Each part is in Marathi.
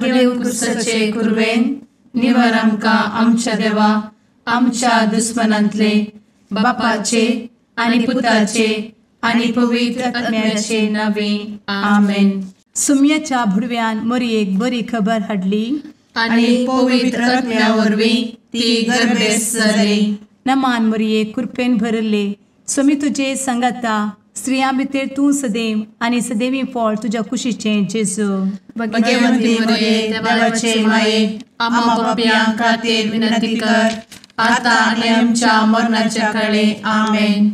देव कुर्साचे कुर्वेन निवार आमकां आमच्या देवा आमच्या दुस्मनांतले बापाचे आनी पुताचे आनी पवित्र आत्म्याचे नावे आमेन. सुम्याच्या भुडव्यान मरियेक बरी खबर हाडली आनी पवित्र आत्म्या वरवीं ती गर्भेस जाली. नमान मरिये कृपेन भरले स्वामी तुजे संगाता स्त्रियां भितर तूं सदैव आनी सदैवी फळ तुज्या कुशीचें जेजू. भगवंती मरिये देवाचे माये आम्हा पाप्यां खातीर विनंती कर आता आनी आमच्या मरणाच्या काळी आमेन.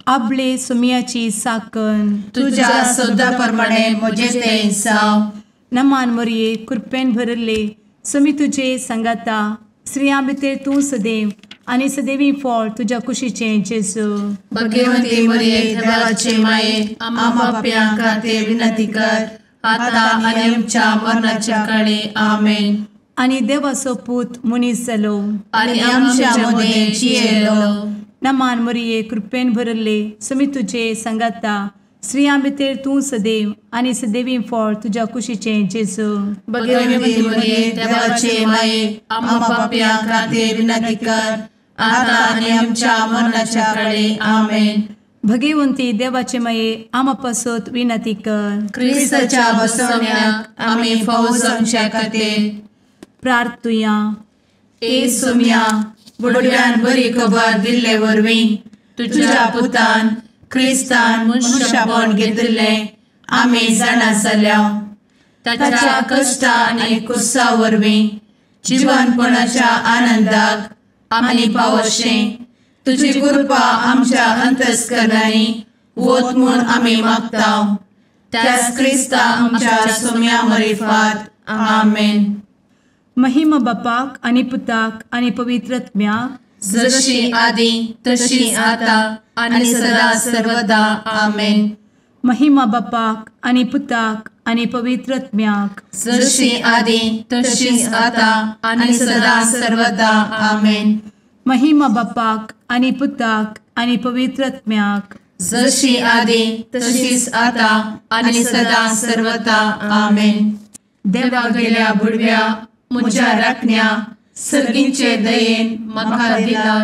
आपले सुम्याची साकन तुझ्या सोदा प्रमाणे म्हजे तें जावं. नमान मरिये कृपेन भरले स्वामी तुजे संगाता स्त्रियां भितर तूं सदैव आनी सदैवी फळ तुज्या कुशीचें जेजू. भगवंती मरिये देवाचे माये आम्हा पाप्यां खातीर विनंती कर आता आनी आमच्या मरणाच्या काळी आमेन. आनी देवाचो पूत मनीस जालो आनी आमच्या मदीं जियेलो. नमान मरिये कृपेन भरले स्वामी तुजे संगाता स्त्रियां भितर तूं सदैव आनी सदैवी फळ तुज्या कुशीचें जेजू. भगवंती मरिये देवाचे माये आम्हा पाप्यां खातीर विनंती कर आता आनी आमच्या मरणाच्या काळी आमेन. भगवंती देवाचे माये आमा पासत विनंती कर. क्रिस्ताच्या बसवण्याक आमी फावो जावचे खातीर प्रार्थुया. ए सुम्या बुडव्यान बरी खबर दिल्ले वरवीं तुज्या पुतान क्रिस्तान मनशापण घेतिल्ले आमी जाणा जाल्या. ताच्या कश्टा आनी कुर्सा वरवीं जिवनपणाच्या आनंदाक आमी पावशें तुजी कृपा आमच्या अंतस्करणांनी वत म्हूण आमी मागता. त्याच क्रिस्ता आमच्या सुम्या मरिफात आमेन. महिमा बापाक आनी पुताक आनी पवित्र आत्म्याक जशी आदी तशी आता आनी सदा सर्वदा आमेन. महिमा बापाक आनी पुताक आनी पवित्र आत्म्याक जशी आदी तशीच आता आनी सदा सर्वदा आमेन. महिमा बापाक आनी पुताक आनी पवित्र आत्म्याक जशी आदी तशीच आता आनी सदा सर्वदा आमेन. देवा गेल्या बुडव्या म्हज्या राखण्या सर्गींचे दयेन म्हाका दिला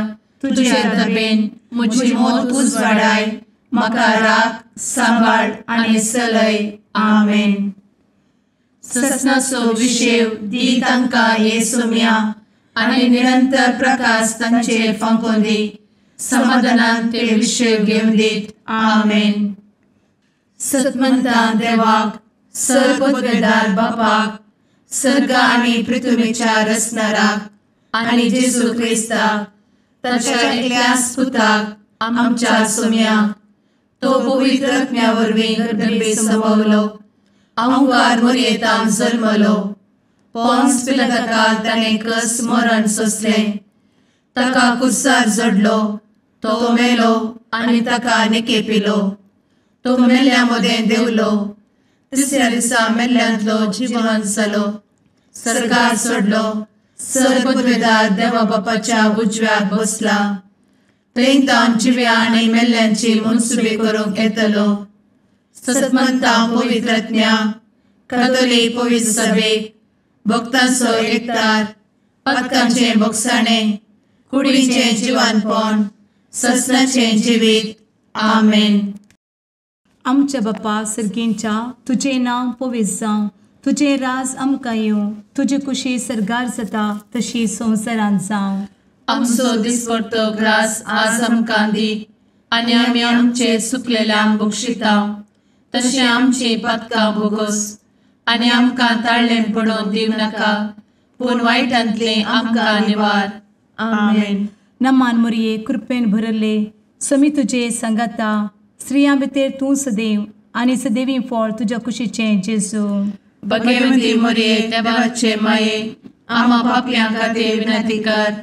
तुजे दबेन म्हजी मोत उजवाडाय म्हाका राख सांबाळ आनी चलय आमेन. ससनाचो विशेव दी तांकां ये सुम्या आनी निरंतर प्रकाश तांचेर फांकून दी. समाधानान ते विशेव घेवन दीत आमेन. सतमंता देवाक सर्वपदवेदार बापाक सर्ग आनी पृथ्वीच्या रचणाराक आनी जेजू क्रिस्ताक ताच्या एकल्याच पुताक आमच्या सुम्याक तो पवित्र आत्म्या वरवीं गर्भे संभवलो. अंगार मरियेंतान जल्मलो. पोंस पिलाताकाल ताणें कस मरण सोंसलें. ताका कुर्सार जडलो. तो मेलो आनी ताका निकेपिलो. तो मेल्ल्या मदें देंवलो. तिसऱ्या दिसा मेल्ल्यांतलो जिवंत जालो. सरकार सोडलो. सर्वपदवेदार देवा बापाच्या उजव्याक बसला. थंयतान जिव्या आनी मेल्ल्यांची मनसुबी करूंक येतलो. सतमंता पवित्र आत्म्या कातोलीक पवित्र सभेक भक्तांचो एकठार पातकांचें भोगसाणें कुडीचें जिवनपण ससनाचें जिवीत आमेन. आमच्या बापा सर्गींच्या तुजें नांव पवित्र जावं. तुजें राज आमकां येवं. तुजी कुशी सरगार जाता तशी संवसारांत जावं. आमचो दिसपडटो ग्रास आज आमकां दी आनी आमी आमचे चुकलेल्यांक बक्षिता तशें आमची पातकां भोगोस आनी आमकां ताळ्ळें पडोवन दिव नाका पूण वायटांतलें आमकां निवार आमेन. नमान मरिये कृपेन भरले स्वामी तुजे संगाता स्त्रियां भितर तूं सदैव आनी सदैवी फळ तुज्या कुशीचें जेजू. भगवंती मरिये देवाचे माये आम्हा पाप्यां खातीर विनंती कर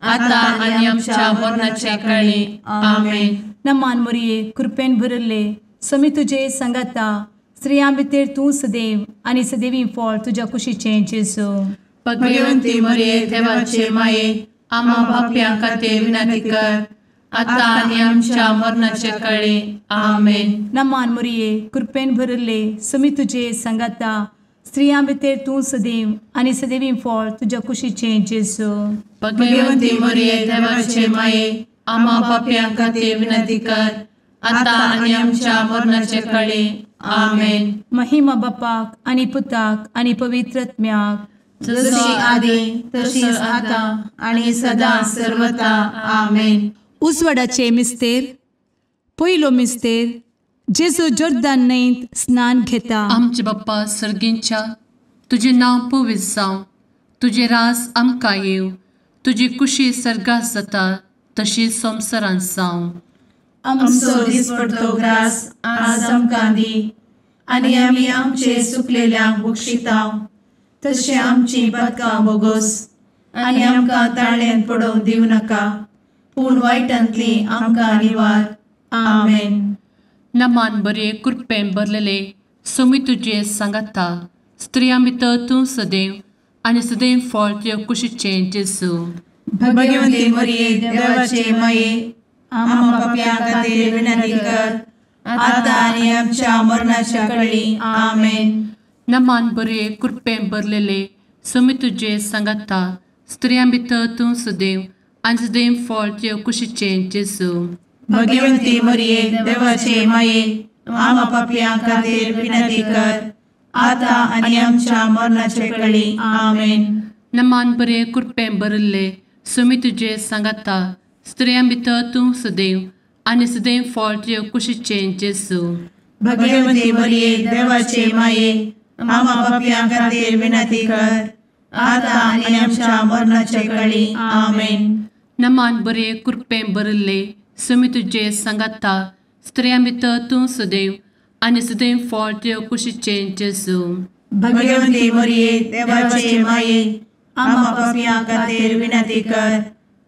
आता आनी आमच्या मरणाच्या काळी आमेन. नमान मरिये कृपेन भरले स्वामी तुजे संगाता स्त्रियां भितर तूं सदैव आनी सदैवी फळ तुज्या कुशीचें जेजू. भगवंती मरिये देवाचे माये आम्हा पाप्यां खातीर विनंती कर आता आनी आमच्या मरणाच्या काळी आमेन. नमान मरिये कृपेन भरले स्वामी तुजे संगाता स्त्रियां भितर तूं सदैव आनी सदैवी फळ तुज्या कुशीचें जेजू. भगवंती मरिये देवाचे माये आम्हा पाप्यां खातीर विनंती कर आता आनी आमच्या मरणाचे काळी आमेन. महिमा बापाक आनी पुताक आनी पवित्रत्म्याक, जशी आदी तशीच आता आणि सदा सर्वदा आमेन. उजवाडाचे मिस्तेर. पयलो मिस्तेर, जेजू जोर्दान न्हंयेंत स्नान घेता. आमचे बाप्पा सर्गींच्या, तुझे नाव पवित्र जावं, तुझे रास आमकां येव, तुजी कुशी सर्गात जाता तशी संवसारांत जावं. आमचो दिसपडटो ग्रास आज आमकां दी आनी आमी आमचे सुकलेल्यांक बक्षितांव, तशें आमची पातकां बोगोस आनी आमकां ताळ्यान पडोवंक दिवं नाका, पूण वायटांतली आमकां निवार. आमेन. नमान बरे कृपेन भरलेले सोमी तुजे सांगाता, स्त्रियां भितर तूं सदैव आनी सदैव फळ तुज्या कुशीचें जेजू. भगवंती मरिये देवाचे माये आम्हा पाप्यां खातीर विनंती कर आता आनी आमच्या मरणाच्या काळी आमेन. नमान बरे कृपेन भरलेले सोमी तुजे सांगाता, स्त्रियां भितर तूं सदैव आनी सदैव फळ तुज्या कुशीचें जेजू. भगवंती मरिये देवाचे माये आम्हा पाप्यां खातीर विनंती कर आता आनी आमच्या मरणाचे काळी आमेन. नमान बरे कृपेन भरले सोमी तुजे सांगाता, स्त्रियां भितर तूं सदैव आनी सदैव फळ तुज्या कुशीचें जेजू. भगवंती मरिये देवाचे माये आम्हा पाप्यां खातीर विनंती कर आता आनी आमच्या मरणाचे काळी आमेन. नमान बरे कृपेन भरले सोमी तुजे सांगाता, स्त्रियां भितर तूं सदैव आनी सदैव फळ तुज्या कुशीचें जेजू. भगवंती मरिये देवाचे माये आम्हा पाप्यां खातीर विनंती कर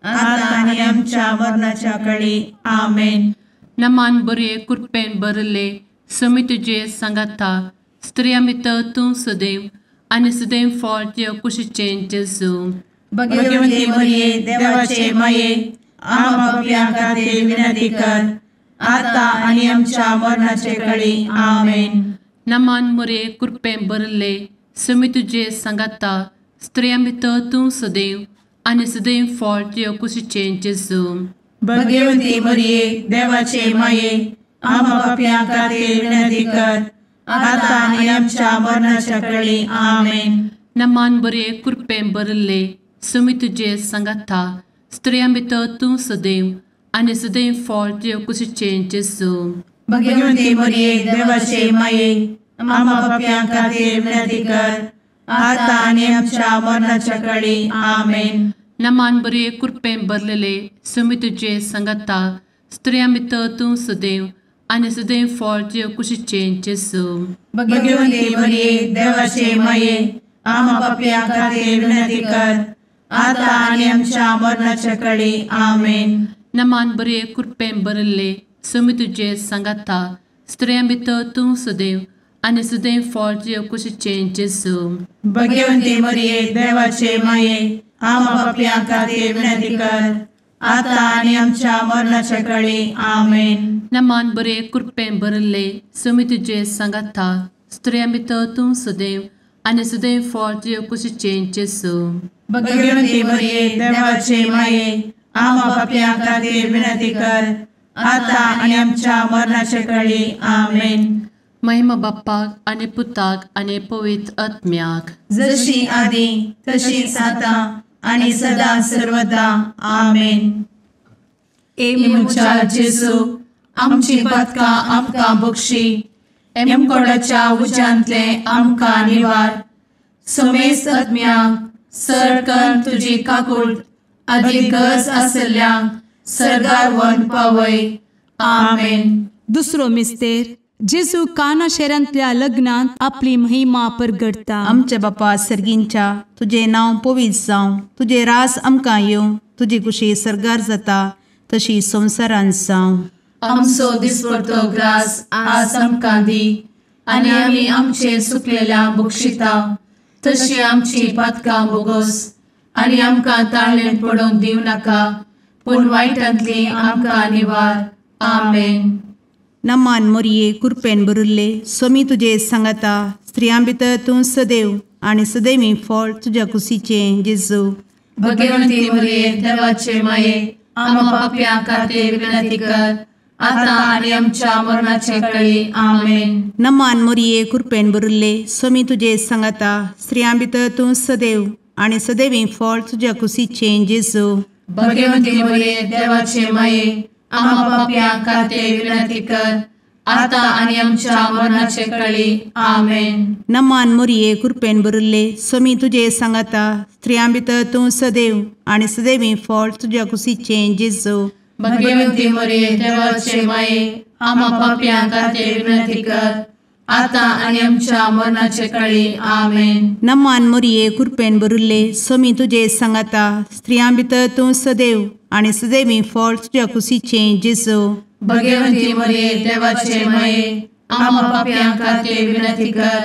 आता आनी आमच्या मरणाच्या काळी आमेन. नमान बरे कृपेन भरले सोमी तुजे सांगाता, स्त्रियां भितर तूं सदैव आनी सदैव फळ तुज्या कुशीचें जेजू. भगवंती मरिये देवाचे माये आम्हा पाप्यां खातीर विनंती कर आता आनी आमच्या मरणाचे काळी आमेन. नमान बरे कृपेन भरले सोमी तुजे सांगाता, स्त्रियां भितर तूं सदैव आनी सदैव फळ तुज्या कुशीचें जेजू. भगवंती मरिये देवाचे माये आम्हा पाप्यां खातीर विनंती कर आता आनी आमच्या मरणाच्या काळी आमेन. नमान बरे कृपेन भरले सोमी तुजे सांगाता, स्त्रियां भितर तूं सदैव आनी सदैव फळ तुज्या कुशीचें जेजू. भगवंती मरिये देवाचे माये आम्हा पाप्यां खातीर विनंती कर आता आनी आमच्या मरणाच्या काळी आमेन. नमान बरे कृपेन भरलेले सोमी तुजे सांगाता, स्त्रियां भितर तूं सदैव आनी सदैव फळ तुज्या कुशीचें जेजू. भगवंती मरिये देवाचे माये आम्हा पाप्यां खातीर विनंती कर आता आनी आमच्या मरणाच्या काळी आमेन. नमान बरे कृपेन भरले सोमी तुजे सांगाता, स्त्रियां भितर तूं सदैव आनी सदैव फळ तुज्या कुशीचें जेजू. भगवंती मरिये देवाचे माये आम्हा पाप्यां खातीर विनंती कर आता आनी आमच्या मरणाच्या काळी आमेन. नमान बरे कृपेन भरले सोमी तुजे सांगाता, स्त्रियां भितर तूं सदैव आनी सदैव फळ तुज्या कुशीचें जेजू. भगवंती मरिये देवाचे माये आम्हा पाप्यां खातीर विनंती कर आता आनी आमच्या मरणाच्या काळी आमेन. महिमा बाप्पाक आनी पुताक आनी पवित्र आत्म्याक, जशी आदी तशीच आता आनी सदा सर्वदा आमेन. मुचा जेजू आमची पातकां आमकां बक्षी, एमकोडाच्या उज्यांतले आमकां निवार. सोमेस आत्म्याक सरकन तुजी काकूट अधिक गरज आसल्यांक सर्गार व्हरून पावय. आमेन. दुसरो मिस्तेर. जेजू काना शेरांतल्या लग्नांत आपली महिमा परगडता. आमच्या बापा सर्गींच्या, तुझे नाव पवित्र जावं, तुझे रास आमकां येवं, तुजी कुशी सर्गार जाता तशी संवसारांत जावं. आमचो दिसपडटो ग्रास आज आमकां दी आनी आमी आमचे सुकलेल्यांक बक्षितांव, तशी आमची पातकां बोगोस आनी आमकां ताळ्यान पडोवंक दिवं नाका, पूण वायटांतली आमकां निवार. आमेन. नमान मोरये कृपेन बरुल्ले स्वामी तुझे सांगाता स्त्रियां भितर तूं सदैव आणि सदैवी फळ तुझ्या कुशीचें जेजू. भगवंती मरिये देवाचे माये आम्हा पाप्यां खातीर विनंती कर आता आणि आमच्या मरणाचे वेळी आमेन. नमान मोरये कृपेन बरुल्ले स्वामी तुझे सांगाता स्त्रियां भितर तूं सदैव आणि सदैवी फळ तुझ्या कुशीचें जेजू. भगवंती मरिये देवाचे माये आम्हा पाप्यां खातीर विनंती कर आता आणि आमच्या मरणाचे वेळी आमेन. नमान मोरये कृपेन बरुल्ले स्वामी तुझे सांगाता स्त्रियां भितर तूं सदैव आणि सदैवी फळ तुझ्या कुशीचें जेजू. भगवंती मरिये देवाचे माये आम्हा पाप्यां खातीर विनंती कर आता आणि आमच्या मरणाचे वेळी आमेन. नमान मोरये कृपेन बरुल्ले स्वामी तुझे सांगाता स्त्रियां भितर तूं सदैव आणि सदैवी फळ तुझ्या कुशीचें जेजू. भगवंती मरिये देवाचे माये आम्हा पाप्यां खातीर विनंती कर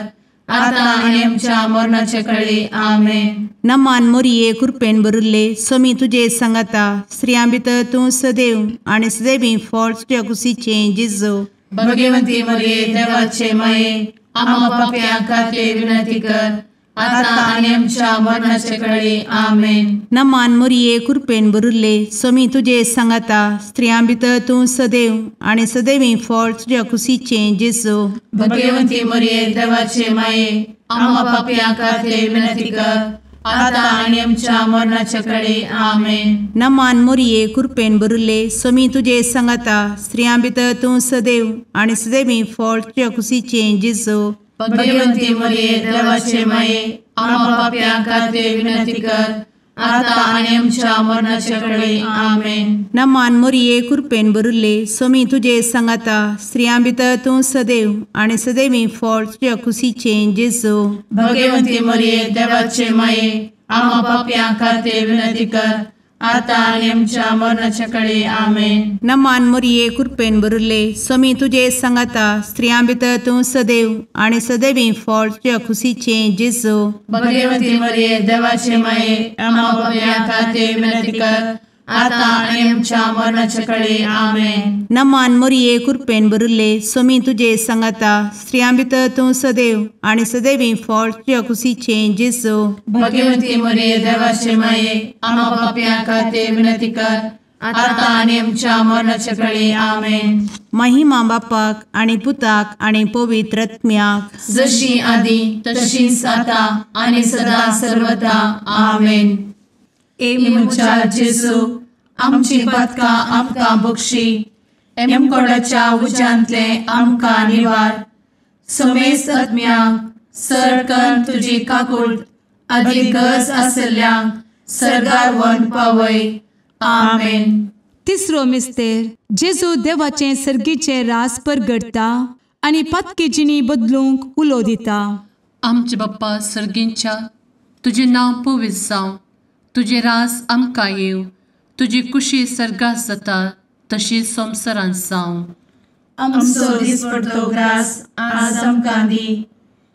आता आणि आमच्या मरणाचे वेळी आमेन. नमान मोरये कृपेन बरुल्ले स्वामी तुझे सांगाता स्त्रियां भितर तूं सदैव आणि सदैवी फळ तुझ्या कुशीचें जेजू. भगवंती मरिये देवाचे माये आम्हा पाप्यां खातीर विनंती कर आता आणि आमच्या मरणाचे वेळी आमेन. नमान मोरये कृपेन बरुल्ले स्वामी तुझे सांगाता स्त्रियां भितर तूं सदैव आणि सदैवी फळ तुझ्या कुशीचें जेजू. भगवंती मरिये देवाचे माये आम्हा पाप्यां खातीर विनंती कर आता आणि आमच्या मरणाचे वेळी आमेन. नमान मोरये कृपेन बरुल्ले स्वामी तुझे सांगाता स्त्रियां भितर तूं सदैव आणि सदैवी फळ तुझ्या कुशीचें जेजू. भगवंती मरिये देवाचे माये आम्हा पाप्यां खातीर विनंती कर आता आणि आमच्या मरणाचे वेळी आमेन. नमान मोरये कृपेन बरुल्ले स्वामी तुझे सांगाता स्त्रियां भितर तूं सदैव आणि सदैवी फळ तुझ्या कुशीचें जेजू. भगवंती मरिये देवाचे माये आम्हा पाप्यां खातीर विनंती कर आता आणि आमच्या मरणाचे वेळी आमेन. नमान मोरये कृपेन बरुल्ले स्वामी तुझे सांगाता स्त्रियां भितर तूं सदैव आणि सदैवी फळ तुझ्या कुशीचें जेजू. भगवंती मरिये देवाचे माये आम्हा पाप्यां खातीर विनंती कर आता आणि आमच्या मरणाचे वेळी आमेन. नमान मोरये कृपेन बरुल्ले स्वामी तुझे सांगाता स्त्रियां भितर तूं सदैव आणि सदैवी फळ तुझ्या कुशीचें जेजू. भगवंती मरिये देवाचे माये आम्हा पाप्यां खातीर विनंती कर आता आणि आमच्या मरणाचे वेळी आमेन. महिमा बापाक आणि पुताक आणि पवित्र आत्म्याक जशी आधी तशीच आता आणि सदा सर्वदा आमेन. एमच्या जेजू आमची पदकां आमकां बक्षी एमकोडाच्या उज्यांतले आमकां निवार. समेस्त आत्म्यांक सरकन तुजी काकूट अधिक गज आसल्यांक सरगार वन पावय. आमेन. तिसरो मिस्तेर जेजू देवाचें सर्गीचें रास परगडता आनी पतकी जिणी बदलूंक उलो दिता. आमचे बाप्पा सर्गींच्या तुजें नांव पवित्र जावं, तुजें रास आमकां येवं, तुजी कुशी सर्गात जाता तशी संवसारांत जावं. आमचो दिसपडटो ग्रास आज आमकां दी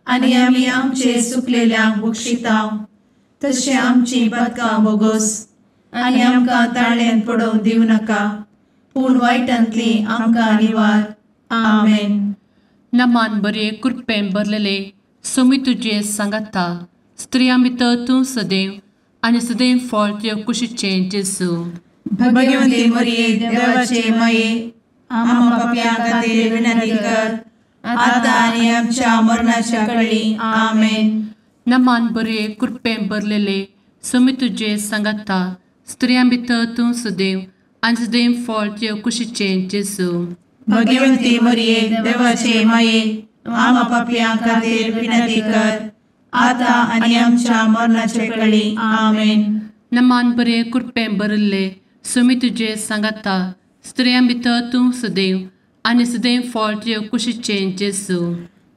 आनी आमी आमचे चुकलेल्यांक बक्षितांव तशें आमची पदकां बोगोस आनी आमकां ताळ्यान पडोवंक दिवं नाका पूण वायटांतली आमकां निवार. आमेन. नमान बरे कृपेन भरलेले स्वामी तुजे सांगाता स्त्रियां भितर तूं सदैव आनी सदैव फळ तुज्या कुशीचें जेजू. भगवंती मरिये देवाचे माये आम्हा पाप्यां खातीर विनंती कर आता आनी आमच्या मरणाच्या वेळी. आमेन. नमान बरे कृपेन भरलेले स्वामी तुजे सांगाता स्त्रियां भितर तूं सदैव आनी सदैव फळ तुज्या कुशीचें जेजू. भगवंती मरिये देवाचे माये आम्हा पाप्यां खातीर विनंती कर आता आनी आमच्या मरणाचे वेळी. आमेन. नमान बरे कृपेन भरले स्वामी तुजे सांगाता स्त्रियां भितर तूं सदैव आनी सदैव फळ तुज्या कुशीचें जेजू.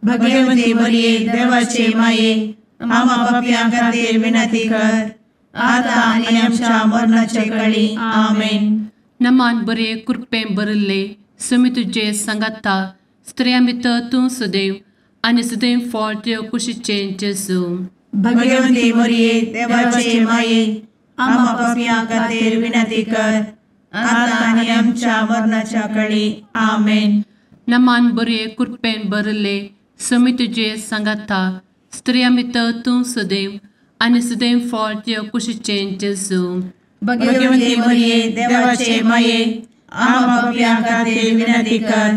भगवंती मरिये देवाचे माये आम्हा पाप्यां खातीर विनंती कर आता आनी आमच्या मरणाचे वेळी. आमेन. नमान बरे कृपेन भरले स्वामी तुजे सांगाता स्त्रियां भितर तूं सदैव आनी सदैव फळ तुज्या कुशीचें जेजू. भगवंती मरिये देवाचे माये आम्हा पाप्यां खातीर विनंती कर आता आनी आमच्या मरणाच्या वेळी. आमेन. नमान बरे कृपेन भरले समी तुझे सांगाता स्त्रिया भितर तूं सदैव आनी सदैव फळ तुझ्या कुशीचें जेजू. भाग्यवंती मरिये देवाचे माये आम्हा पापियां खातीर विनंती कर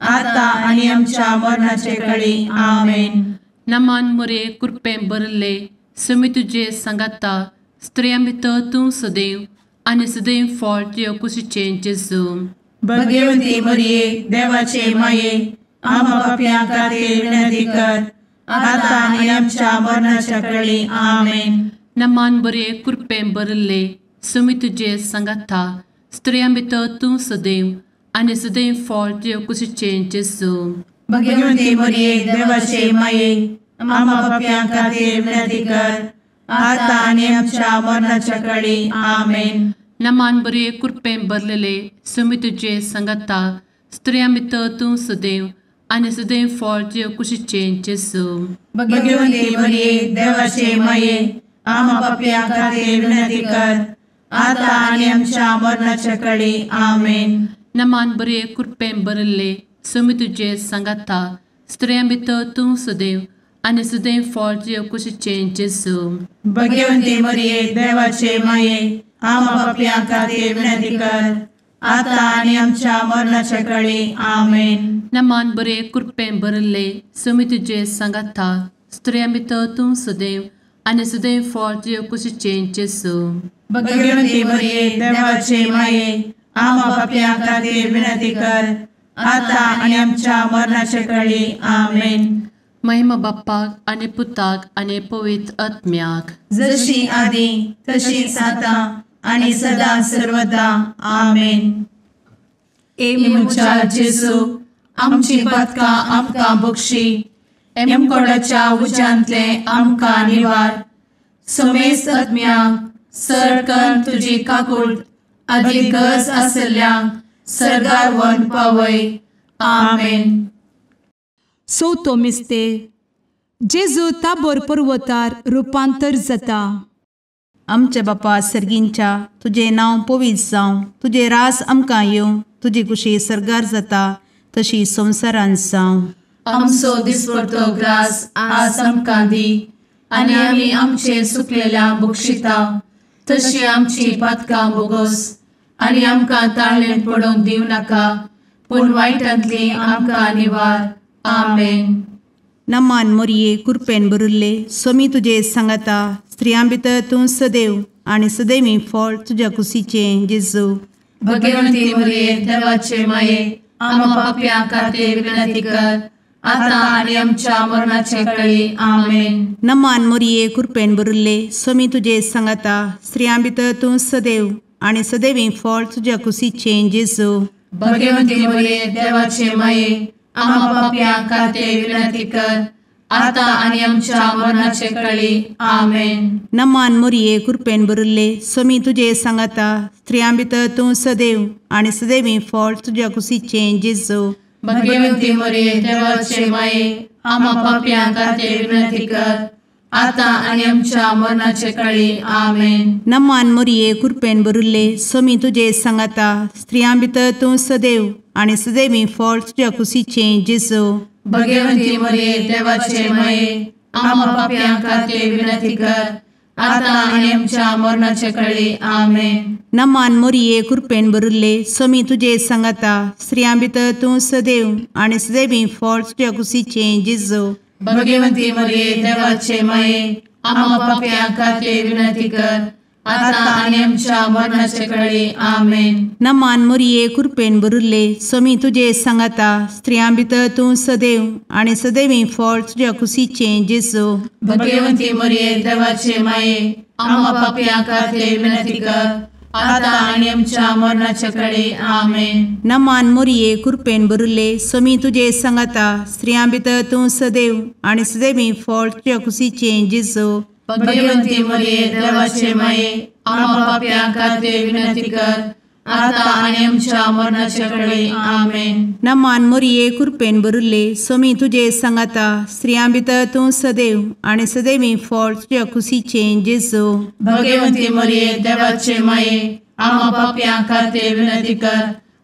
आता आणि आमच्या मरणाचे काळी आमेन. नमान बरे कृपेन भरले समी तुझे सांगाता स्त्रिया भितर तूं सदैव आनी सदैव फळ तुझ्या कुशीचें जेजू. भाग्यवंती मरिये देवाचे माये आम्हा पापियां खातीर विनंती कर आता आणि आमच्या मरणाच्या काळी आमेन. नमान बरे कृपेन भरले समी तुझे सांगाता स्त्रिया भितर तूं सदैव आनी सदैव फळ तुझ्या कुशीचें जेजू. भाग्यवंती मरिये देवाचे माये आम्हा पापियां खातीर विनंती कर आता आणि आमच्या मरणाच्या काळी आमेन. नमान बरे कृपेन भरलेले समी तुझे सांगाता स्त्रिया भितर तूं सदैव आनी सदैव फळ तुझ्या कुशीचें जेजू. भाग्यवंती मरिये देवाचे माये आम्हा पापियां खातीर विनंती कर आता आणि आमच्या मरणाच्या काळी आमेन. नमान बरे कृपेन भरले समी तुझे सांगाता स्त्रिया भितर तूं सदैव आनी सदैव फळ तुझ्या कुशीचें जेजू. भाग्यवंती मरिये देवाचे माये आम्हा पापियां खातीर विनंती कर आता आणि आमच्या मरणाच्या काळी आमेन. नमान बरे कृपेन भरले समी तुझे सांगाता स्त्रिया भितर तूं सदैव आनी सदैव फळ तुझ्या कुशीचें जेजू. भाग्यवंती मरिये देवाचे माये आम्हा पापियां खातीर विनंती कर आता आणि आमच्या मरणाच्या काळी आमेन. महिमा बाप्पाक आनी पुताक आनी पवित्र आत्म्याक जशी आदी तशीच आता आणि सदा सर्वदा आमेन. मुचा जेजू आमची पदकां आमकां बक्षी एमकोडाच्या उज्यांतले आमकां निवार. समेस्त आत्म्यांक सरकन तुजी काकूट अधिक गज आसल्यांक सरगार वन पावय. आमेन. चवथो मिस्तेर जेजू ताबोर पर्वतार रुपांतर जाता. आमच्या बापा सर्गींच्या तुझे नांव पवित्र जावं, तुझे रास आमकां येवं, तुजी कुशी सरगार जाता तशी संवसारांत जावं. आमचो दिसपडटो ग्रास आज आमकां दी आनी आमी आमचे चुकलेल्यांक बक्षिता तशी आमची पदकां बोगोस आनी आमकां ताळ्ळेन पडोवंक दिव नाका पूण वायटांतली आमकां निवार. आमेन. नमान मोरये कृपेन भरले समी तुझे सांगाता स्त्रियां भितर तूं सदैव आनी सदैवी फळ तुज्या कुशीचें जेजू. भाग्यवंती मरिये देवाचे माये आम्हा पापियां खातीर विनंती कर आता आणि आमच्या मरणाचे काळी आमेन. नमान मोरये कृपेन भरले समी तुझे सांगाता स्त्रियां भितर तूं सदैव आनी सदैवी फळ तुज्या कुशीचें जेजू. भाग्यवंती मरिये देवाचे माये आम्हा पापियां खातीर विनंती कर आता आणि आमच्या मरणाचे काळी आमेन. नमान मोरये कृपेन भरले समी तुझे सांगाता स्त्रियां भितर तूं सदैव आनी सदैवी फळ तुज्या कुशीचें जेजू. भाग्यवंती मरिये देवाचे माये आम्हा पापियां खातीर विनंती कर आता आणि आमच्या मरणाचे काळी आमेन. नमान मोरये कृपेन भरले समी तुझे सांगाता स्त्रियां भितर तूं सदैव आनी सदैवी फळ तुज्या कुशीचें जेजू. भाग्यवंती मरिये देवाचे माये आम्हा पापियां खातीर विनंती कर आता आणि आमच्या मरणाचे काळी आमेन. नमान मोरये कृपेन भरले समी तुझे सांगाता स्त्रियां भितर तूं सदैव आनी सदैवी फळ तुज्या कुशीचें जेजू. भाग्यवंती मरिये देवाचे माये आम्हा पापियां खातीर विनंती कर आता आणि आमच्या मरणाचे काळी आमेन. नमान मोरये कृपेन भरले समी तुझे सांगाता स्त्रियां भितर तूं सदैव आनी सदैवी फळ तुज्या कुशीचें जेजू. भाग्यवंती मरिये देवाचे माये आम्हा पापियां खातीर विनंती कर आता आणि आमच्या मरणाच्या काळी आमेन. नमान मोरये कृपेन भरले समी तुझे सांगाता स्त्रियां भितर तूं सदैव आनी सदैवी फळ तुज्या कुशीचें जेजू. भाग्यवंती मरिये देवाचे माये आम्हा पापियां खातीर विनंती कर आता आणि आमच्या मरणाच्या काळी आमेन. नमान मोरये कृपेन भरले समी तुझे सांगाता स्त्रियां भितर तूं सदैव आनी सदैवी फळ तुज्या कुशीचें जेजू. भाग्यवंती मरिये देवाचे माये आम्हा पापियां खातीर विनंती कर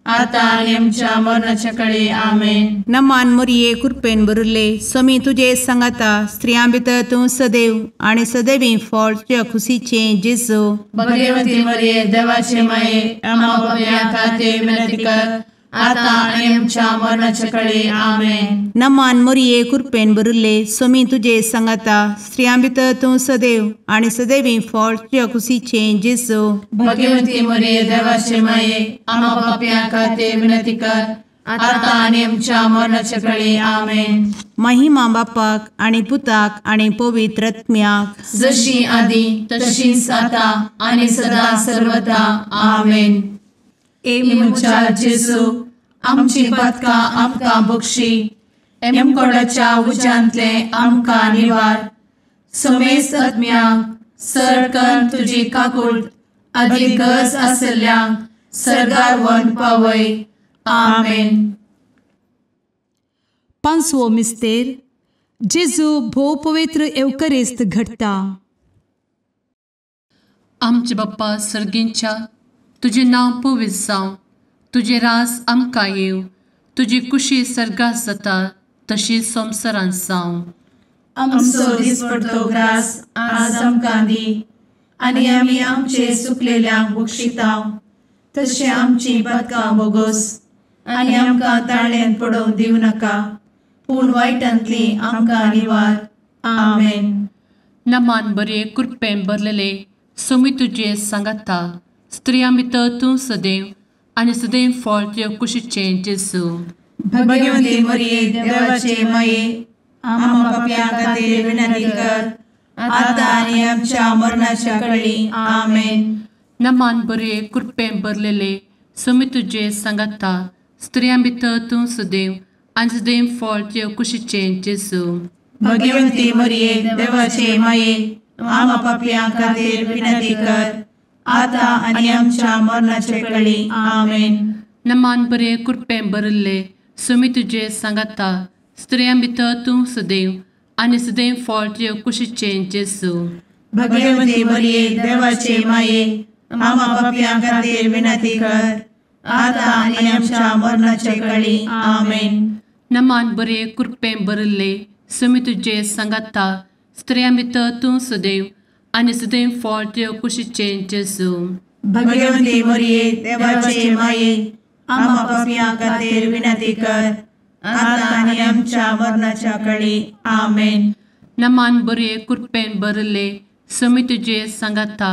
आता आणि आमच्या मरणाच्या काळी आमेन. नमान मोरये कृपेन बरुल्ले स्वामी तुझे सांगाता स्त्रियां भितर तूं सदैव आणि सदैवी फळ तुझ्या खुशीचे जेजू. भगवती मरिये देवाचे माये आम्हा पाप्यां खातीर विनंती कर, आता आणि आमच्या मरणाच्या काळी आमेन. नमान मोरये कृपेन बरुल्ले स्वामी तुझे सांगाता स्त्रियां भितर तूं सदैव आणि सदैवी फळ तुझ्या खुशीचे जेजू. भगवती मरिये देवाचे माये आम्हा पाप्यां खातीर विनंती कर, आता आणि आमच्या मरणाच्या काळी आमेन. महिमा बापाक आणि पुताक आणि पवित्र आत्म्याक, जशी आधी तशीच आता आणि सदा सर्वदा आमेन. मुचा जेजू आमची पदका आमकां बक्षी, कोणाच्या उज्यांतले आमकां निवार. समेस्त आत्म्यांक सरकन तुजी काकूट अधिक गज आसल्यांक सरगार वन पावय. आमेन. पांचवो मिस्तेर जेजू भोव पवित्र एवकरेस्त घडटा. आमचे बाप्पा सर्गींच्या तुझे नांव पवित्र जावं, तुझे रास आमकां येव, तुजी कुशी सर्गास जाता तशी संवसारांत जावं. आमचो दिसपडटो ग्रास आज आमकां दी, आनी आमी आमचे सुकलेल्यांक बक्षितांव. तशें आमची पदकां बोगोस आनी आमकां ताळ्यान पडोवंक दिवं नाका, पूण वायटांतली आमकां निवार. आमेन. नमान बरे कृपेन भरलेले सोमी तुझे सांगाता स्त्रियां भितर तूं सदैव आणि सदैव फळ तुझ्या कुशीचे जेजू. भगवती मरिये देवाचे माये आम्हा पाप्यां खातीर विनंती कर, आता आनी आमच्या मरणाच्या काळी आमेन. नमान बरे कृपेन भरलेले सोमी तुझे सांगाता स्त्रियां भितर तूं सदैव आणि सदैव फळ तुझ्या कुशीचे जेजू. भगवती मरिये देवाचे माये आम्हा पाप्यां खातीर विनंती कर, आता आनी आमच्या मरणाच्या काळी आमेन. नमान बरे कृपेन भरले सोमी तुझे सांगाता स्त्रियां भितर तूं सदैव आणि सदैव फळ तुझ्या कुशीचे जेजू. भगवती मरिये देवाचे माये आम्हा पाप्यां खातीर विनंती कर, आता आनी आमच्या मरणाच्या काळी आमेन. नमान बरे कृपेन भरले सोमी तुझे सांगाता स्त्रियां भितर तूं सदैव आणि सदैव फळ तुझ्या कुशीचे जेजू. भगवती मरिये देवाचे माये आम्हा पाप्यां खातीर विनंती कर, आता आनी आमच्या मरणाच्या काळी आमेन. नमान बरे कृपेन भरले सोमी तुझे सांगाता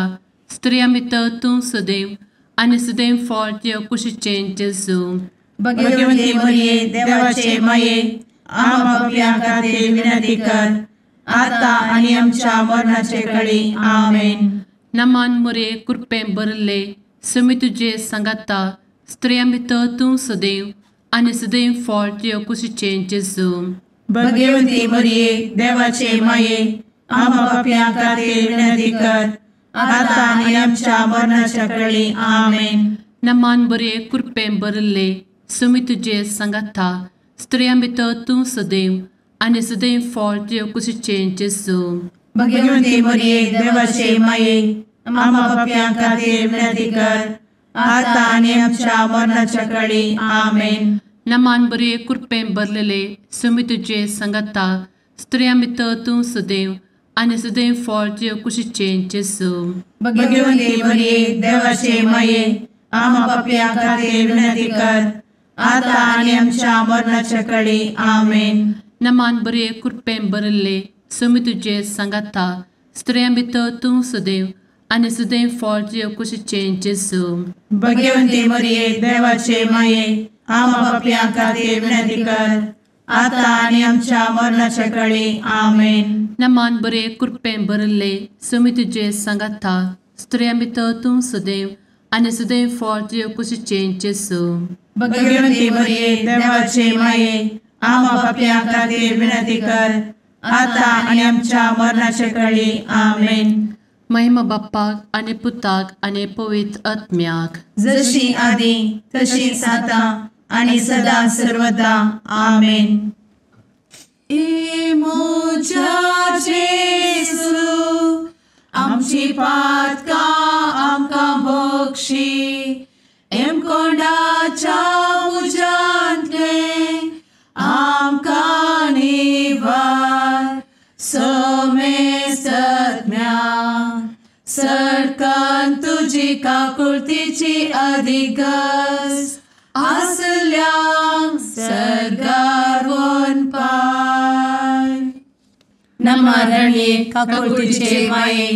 स्त्रियां भितर तूं सदैव आणि सदैव फळ तुझ्या कुशीचे जेजू. भगवती मरिये देवाचे माये आम्हा पाप्यां खातीर विनंती कर, आता आनी आमच्या मरणाच्या काळी आमेन. नमान बरे कृपेन भरले सोमी तुझे सांगाता स्त्रियां भितर तूं सदैव आणि सदैव फळ तुझ्या कुशीचे जेजू. भगवती मरिये देवाचे माये आम्हा पाप्यां खातीर विनंती कर, आता आनी आमच्या मरणाच्या काळी आमेन. नमान बरे कृपेन भरले सोमी तुझे सांगाता स्त्रियां भितर तूं सदैव आणि सदैव फळ तुझ्या कुशीचे जेजू. भगवती मरिये देवाचे माये आम्हा पाप्यां खातीर विनंती कर, आता आनी आमच्या मरणाच्या काळी आमेन. नमान बरे कृपेन भरलेले सोमी तुझे सांगाता स्त्रियां भितर तूं सदैव आणि सदैव फळ तुझ्या कुशीचे जेजू. भगवती मरिये देवाचे माये आम्हा पाप्यां खातीर विनंती कर, आता आनी आमच्या मरणाच्या काळी आमेन. नमान बरे कृपेन भरले सोमी तुझे सांगाता स्त्रियां भितर तूं सदैव आणि सदैव फळ तुझ्या कुशीचे जेजू. भगवती मरिये देवाचे माये आम्हा पाप्यां खातीर विनंती कर, आता आनी आमच्या मरणाच्या काळी आमेन. नमान बरे कृपेन भरले सोमी तुझे सांगाता स्त्रियां भितर तूं सदैव आणि सदैव फळ तुझ्या कुशीचे जेजू. भगवती मरिये देवाचे माये आम्हा पाप्यां खातीर विनंती कर, आता आनी आमच्या मरणाच्या काळी आमेन. महिमा बाप्पाक आणि पुताक आणि पवित्र आत्म्याक, जशी आधी तशीच आता आणि सदा सर्वदा आमेन. मोजा जेजू आमची पातकां आमकां बक्षी, कोणाच्या तुझी काकुळतीची अधिगस आसल्या सरगार वन पाय. नमारणी काकुळतीचे माये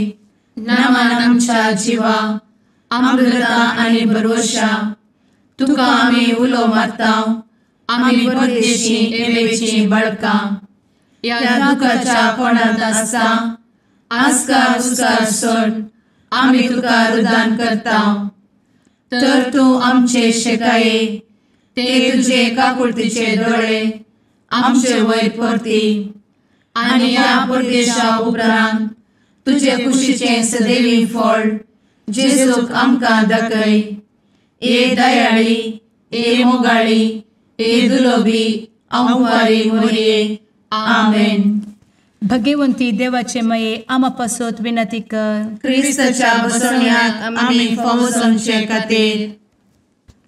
नमान आमच्या जिवा अमृता आणि भरवशा तुका आम्ही उलो मारताव. आम्ही परदेशी एवेची बळका या दुखाच्या कोणात असता आस्कार उस्कार सोड आम्ही तुका रुदान करताव. तर तू आमचे शेकाये ते तुझे काकुळतीचे डोळे आमचे वयर परती आणि या परदेशा उपरांत तुझे कुशीचे सदैवी फळ जेजूक आमकां दाखय. ए दयाळी ए मोगाळी ए दुलोबी अंवारी मोरये. आमेन. भगवंती देवाचे मये आमा पासत विनंती कर. क्रिस्ताच्या बसवण्यात आम्ही फावोसोनचे खातीर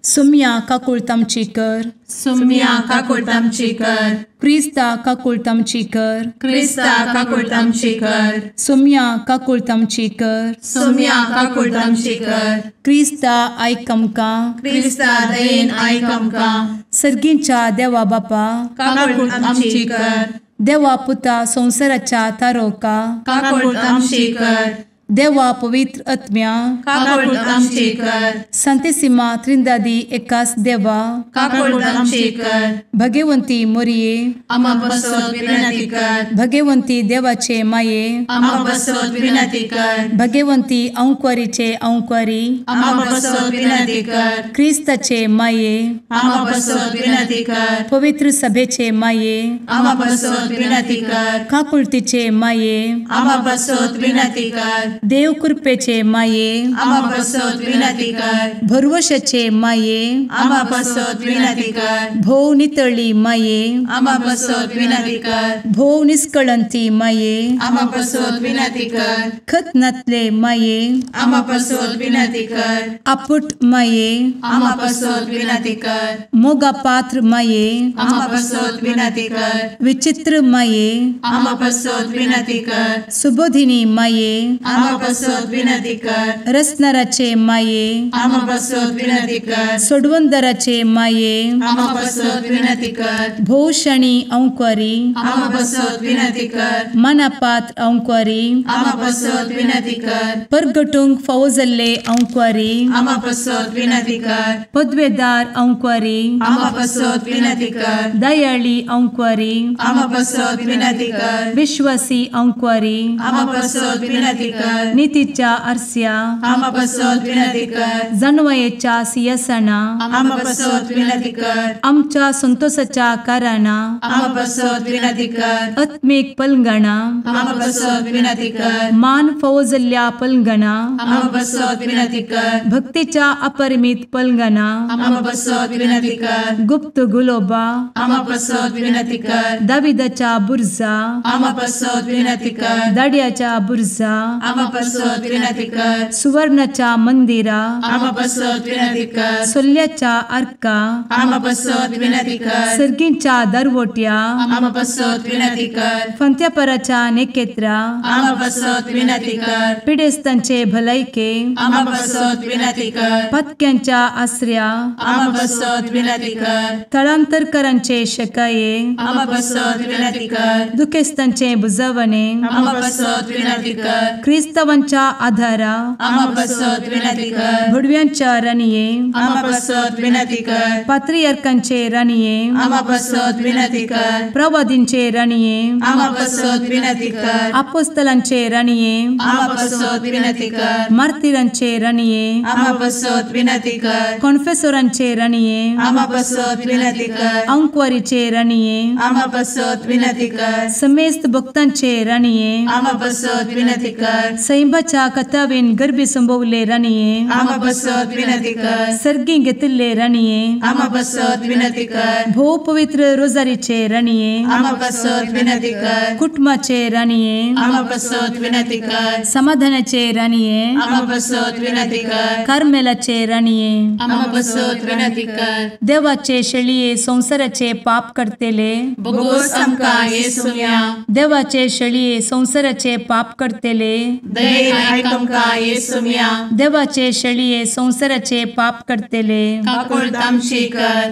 सुम्या काकुळतामची कर. सुम्या काकुळतामची कर. क्रिस्ता काकुळतामची कर. क्रिस्ता काकुळतामची कर. सुम्या काकुळतामची कर. सुम्या काकुळतामची कर. क्रिस्ता आयकमका. क्रिस्ता दयेन आयकमका. सर्गींच्या देवा बापा काकुळतामची कर. देवा पुता संसाराच्या तारोका. काकुळतामची कर. देवा पवित्र आत्म्या काकुळतामची कर. संतेसिमा त्रिंदादी एकाच देवा काकुळतामची कर. भगवंती मोरिये आम्हा बसवत विनंती कर. भगवंती देवाचे माये आम्हा बसवत विनंती कर. भगवंती अंकुरीचे अंकुरी आम्हा बसवत विनंती कर. ख्रिस्ताचे माये आम्हा बसवत विनंती कर. पवित्र सभेचे माये आम्हा बसवत विनंती कर. काकुळतीचे माये आम्हा बसवत विनंती कर. देव कृपेचे माये आम्हा बसवत विनंती कर. भरवशाचे माये आम्हा बसवत विनंती कर. भोव नितळी माये आम्हा बसवत विनंती कर. भोव निष्कळंती माये आम्हा बसवत विनंती कर. खत नातले माये आम्हा बसवत विनंती कर. आपुट माये आम्हा बसवत विनंती कर. मोगा पात्र माये आम्हा बसवत विनंती कर. विचित्र माये आम्हा बसवत विनंती कर. सुबोधिनी माये आम्हा बसवत विनंती कर. रसनाराचे माये आम्हा बसवत विनंती कर. सोडवंदराचे माये आम्हा बसवत विनंती कर. भोषणी अंकुरी आम्हा बसवत विनंती कर. मनापात्र अंकुरी आम्हा बसवत विनंती कर. परगटुंग फौजल्ले अंकुरी आम्हा बसवत विनंती कर. पदवेदार अंकुरी आम्हा बसवत विनंती कर. दयाळी अंकुरी आम्हा बसवत विनंती कर. विश्वासी अंकुरी आम्हा बसवत विनंती कर. नीतीच्या आरस्या आम्हा बसवत विनंती कर. जाणवयेच्या सिंहासना आम्हा बसवत विनंती कर. आमच्या संतोषाच्या कारणा आम्हा बसवत विनंती कर. आत्मिक पलंगणा आम्हा बसवत विनंती कर. मान फौजल्या पलंगणा आम्हा बसवत विनंती कर. भक्तीच्या अपरिमित पलंगणा आम्हा बसवत विनंती कर. गुप्त गुलोबा आम्हा बसवत विनंती कर. दाविदाच्या बुरजा आम्हा बसवत विनंती कर. दाडियाच्या बुरजा आम्हा बसवत विनंती कर. सुवर्णाच्या मंदिरा आम्हा बसवत विनंती कर. सोल्याच्या अर्का आम्हा बसवत विनंती कर. सर्गींच्या दरवोट्या आम्हा बसवत विनंती कर. फंत्यापराच्या नेकेत्रा आम्हा बसवत विनंती कर. पिडेस्तांचे भलायके आम्हा बसवत विनंती कर. पथक्यांच्या आश्रया आम्हा बसवत विनंती कर. स्थळांतरकरांचे शकाये आम्हा बसवत विनंती कर. दुखेस्तांचे बुजावणे आम्हा बसवत विनंती कर. ख्रिस्तवांच्या आधारा आम्हा बसवत विनंती कर. भडव्यांच्या राणीये आम्हा बसवत विनंती कर. पात्रियार्कांचे राणीये आम्हा बसवत विनंती कर. प्रवादींचे राणीये आम्हा बसवत विनंती कर. अपोस्तलांचे राणीये आम्हा बसवत विनंती कर. मार्तिरांचे राणीये आम्हा बसवत विनंती कर. कॉन्फेसोरांचे राणीये आम्हा बसवत विनंती कर. अंकुरीचे राणीये आम्हा बसवत विनंती कर. समेस्त भक्तांचे राणीये आम्हा बसवत विनंती कर. सैंबाच्या कथावेन गर्भी संभवले राणीये आम्हा बसवत विनंती कर. सर्गी घेतले राणीये आम्हा बसवत विनंती कर. भो पवित्र रोजारीचे राणीये आम्हा बसवत विनंती कर. कुटुंबाचे राणीये आम्हा बसवत विनंती कर. समाधानाचे राणीये आम्हा बसवत विनंती कर. कार्मेलाचे राणीये आम्हा बसवत विनंती कर. देवाचे शेळीये संसाराचे पाप करतेले बघोस आमका येसुया. देवाचे शेळीये संसाराचे पाप करतेले दयेन आयक आमकां येसू मिया. देवाचे शेळये संवसाराचे पाप करतेले. काकूळ तामशी कर.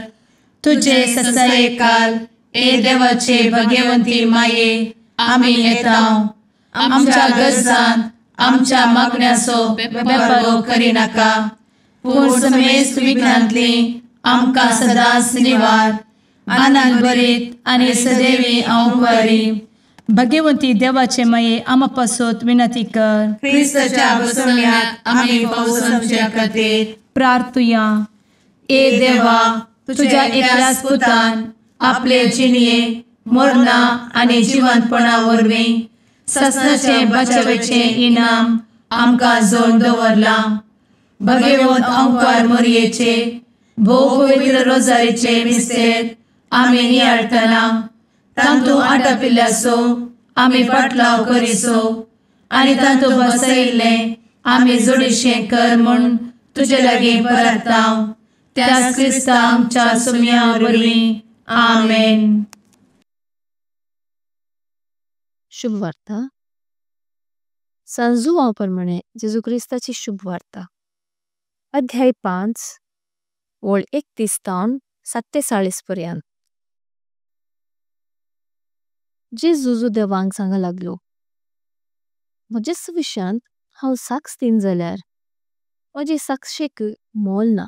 तुझे ससाये काल ए देवाचे भाग्यवंती माये, आमी येताव. आमच्या गरजान आमच्या मागण्याचो बेपारो करी नाका. पूण समेस्त विघ्नांतली आमकां सदांच निवार. आनंद बरीत आनी सदैवी अंकुरी. भाग्यवंती देवाचे माये आमा पासत विनंती कर. क्रिस्ताच्या बसवण्याक आमी पावसाच्या खातीर प्रार्थुया. ए देवा, तुझ्या एकल्याच पुतान आपले जिणये मरणा आनी जिवंतपणा वरवीं ससनाचे बचावेचे इनाम आमकां जोड दवरला. भगवंत अंकार मोरयेचे भोव पवित्र रोजारीचे मिस्तेर आमी नियाळटना तांतू आटापिल्ल्याचो आमी पाटलाव करिसो आनी तांतू बसयिल्ले आमी जोडिशें कर म्हूण तुजे लागीं परतांव. त्याच क्रिस्ता आमच्या सुम्या वरवीं. आमेन. शुभ वार्ता. सांजुवां प्रमाणे जेजू क्रिस्ताची शुभ वार्ता. अध्याय 5 ओळ 31 तावन 47 पर्यंत. जेजू देवांक सांगा लागलो, म्हजे सुविशांत हांव साक्ष दिन जाल्यार म्हजे साक्षेक मोल ना.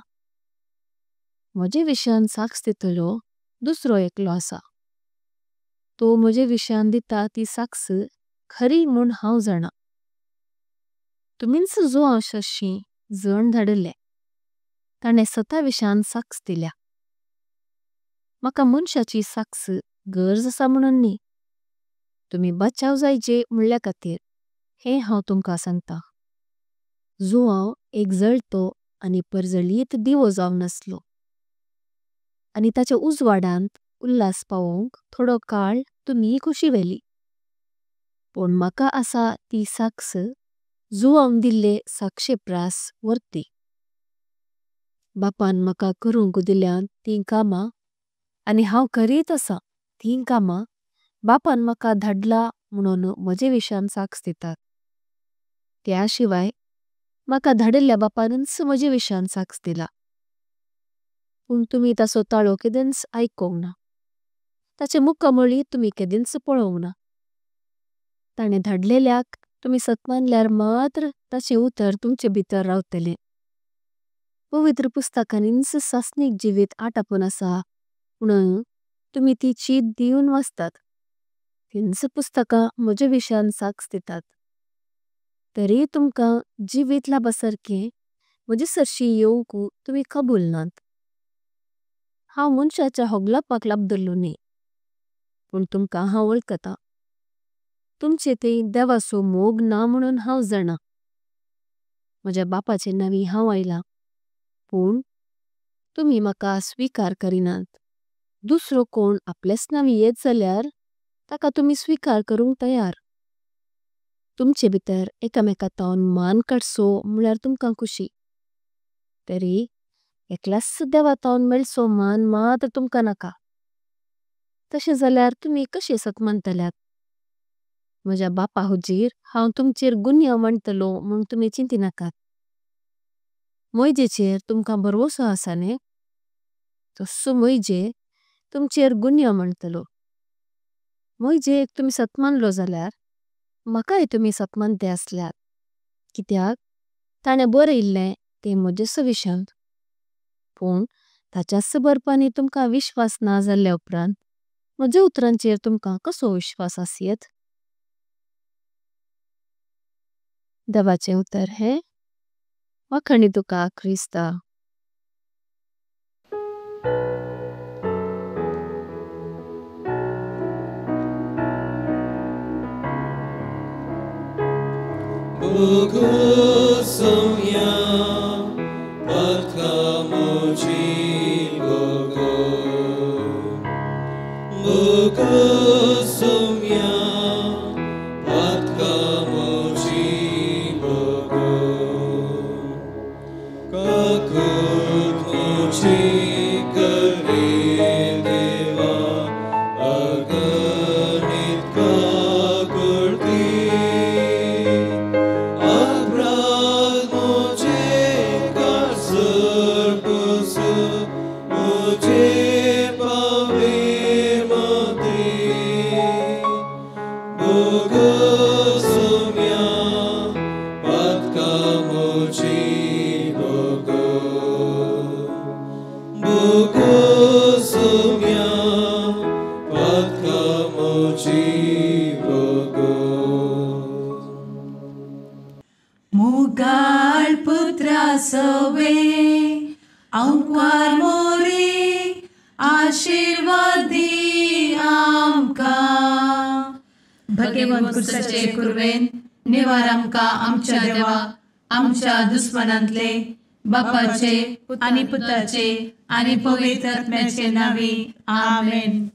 म्हजे विशयान साक्ष दितलो दुसरो एकलो आसा. तो म्हजे विशयान दिता ती साक्ष खरी म्हूण हांव जाणा. तुमीच जो आशाशी जण धाडले ताणे स्वता विशयान साक्ष दिल्या. म्हाका मनशाची साक्ष गरज आसा म्हणून न्ही, तुमी बचाव जायचे म्हणल्या खातीर हें हांव तुमकां सांगता. जो हांव एक जळतो आनी परजळीत दिवो जावन आसलो आनी ताच्या उजवाडांत उल्हास पावोवंक थोडो काळ तुमी खुशी व्हेली. पूण म्हाका आसा ती साक्ष जो हांव दिल्ले साक्षे प्रास वर्ती. बापान म्हाका करूंक दिल्यान तीं कामां आनी हांव करीत आसां तीं कामां बापान म्हाका धाडला म्हणून म्हजे विशयान साक्ष दितात. त्या शिवाय म्हाका धाडिल्ल्या बापानच म्हजे विशयान साक्ष दिला. पूण तुमी ताचो ताळो केदेंच आयकोंक ना. ताचे मुखामळी तुमी केदेंच पळोवंक ना. ताणे धाडलेल्याक तुमी सत मानल्यार मात्र ताचे उतर तुमचे भितर रावतले. पवित्र पुस्तकांनीच सासनीक जिवीत आटापून आसा म्हणून तुमी ती चीत दिवन वाचतात. तींच पुस्तकां म्हजे विशयान साक्ष दितात. तरी तुमकां जिवीत लाभसारकें म्हजे सरशी येवंक तुमी कबूल नात. हांव मनशाच्या होगलापाक लाभदल्लो न्ही, पूण तुमकां हांव वळखता. तुमचे थंय देवाचो मोग ना म्हणून हांव जाणा. म्हज्या बापाचे नांवी हांव आयलां, पूण तुमी म्हाका स्वीकार करिनात. दुसरो कोण आपलेच नांवी येत जाल्यार ताका तुमी स्वीकार करूंक तयार. तुमचे भितर एकामेकांतावन मान काडचो म्हळ्यार तुमकां खुशी. तरी एकल्याच देवातावन मेळचो मान मात्र तुमकां नाका. तशें जाल्यार तुमी कशे सत मानतल्यात. म्हज्या बापा हुजीर हांव तुमचेर गुन्यांव मांडटलो म्हूण तुमी चिंती नाकात. मोइजेचेर तुमकां भरवसो आसा न्ही, तस्सो मोइजे तुमचेर गुन्यांव मांडटलो. मोइजेक तुमी सत मानलो जाल्यार म्हाकाय तुमी सत मानते आसल्यात, कित्याक ताणें बरयिल्लें तें म्हजे सुविशांत. पूण ताच्याच बरपांनी तुमकां विश्वास ना जाल्ल्या उपरांत म्हज्या उतरांचेर तुमकां कसो विश्वास आसयत. देवाचें उतर हें, वाखणी तुका क्रिस्ता. कुर्वे अंकवार मोरी आशीर्वाद दी आमकां. भगवंत कुर्साचे कुरवेन निवार आमकां आमच्या देवा आमच्या दुस्मनांतले बापाचे आनी पुताचे आनी पवित्र आत्म्याचे नावी. आमेन.